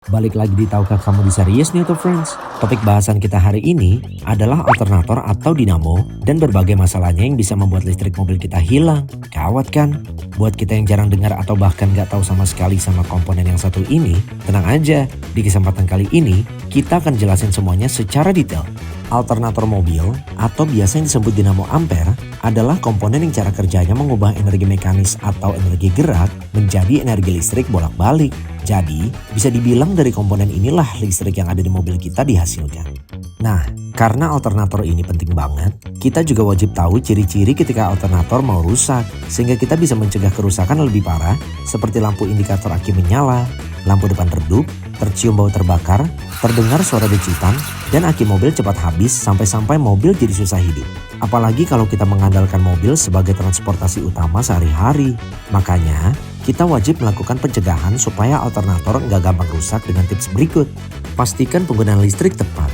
Balik lagi di Tahukah Kamu di Serius nih tuh friends. Topik bahasan kita hari ini adalah alternator atau dinamo dan berbagai masalahnya yang bisa membuat listrik mobil kita hilang. Gawat kan? Buat kita yang jarang dengar atau bahkan gak tahu sama sekali sama komponen yang satu ini, tenang aja, di kesempatan kali ini kita akan jelasin semuanya secara detail. Alternator mobil atau biasa yang disebut dinamo ampere adalah komponen yang cara kerjanya mengubah energi mekanis atau energi gerak menjadi energi listrik bolak-balik. Jadi bisa dibilang dari komponen inilah listrik yang ada di mobil kita dihasilkan. Nah, karena alternator ini penting banget, kita juga wajib tahu ciri-ciri ketika alternator mau rusak sehingga kita bisa mencegah kerusakan lebih parah seperti lampu indikator aki menyala, lampu depan redup, tercium bau terbakar, terdengar suara decitan, dan aki mobil cepat habis sampai-sampai mobil jadi susah hidup. Apalagi kalau kita mengandalkan mobil sebagai transportasi utama sehari-hari. Makanya, kita wajib melakukan pencegahan supaya alternator nggak gampang rusak dengan tips berikut. Pastikan penggunaan listrik tepat.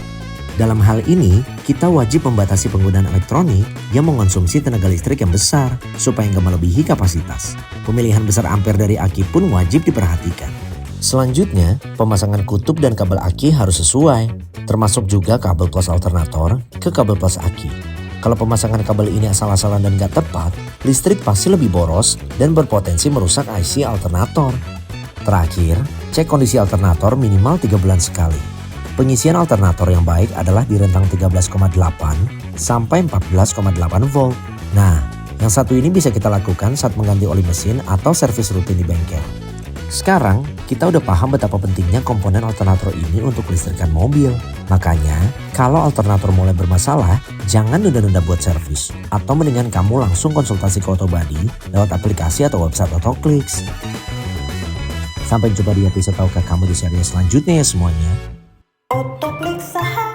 Dalam hal ini, kita wajib membatasi penggunaan elektronik yang mengonsumsi tenaga listrik yang besar supaya nggak melebihi kapasitas. Pemilihan besar ampere dari aki pun wajib diperhatikan. Selanjutnya, pemasangan kutub dan kabel aki harus sesuai, termasuk juga kabel plus alternator ke kabel plus aki. Kalau pemasangan kabel ini asal-asalan dan gak tepat, listrik pasti lebih boros dan berpotensi merusak IC alternator. Terakhir, cek kondisi alternator minimal 3 bulan sekali. Pengisian alternator yang baik adalah di rentang 13,8 sampai 14,8 volt. Nah, yang satu ini bisa kita lakukan saat mengganti oli mesin atau servis rutin di bengkel. Sekarang, kita udah paham betapa pentingnya komponen alternator ini untuk kelistrikan mobil. Makanya, kalau alternator mulai bermasalah, jangan nunda-nunda buat servis. Atau mendingan kamu langsung konsultasi ke Autobody lewat aplikasi atau website Autoclicks. Sampai jumpa di episode Tahukah Kamu di seri selanjutnya ya semuanya. Autoklik saham.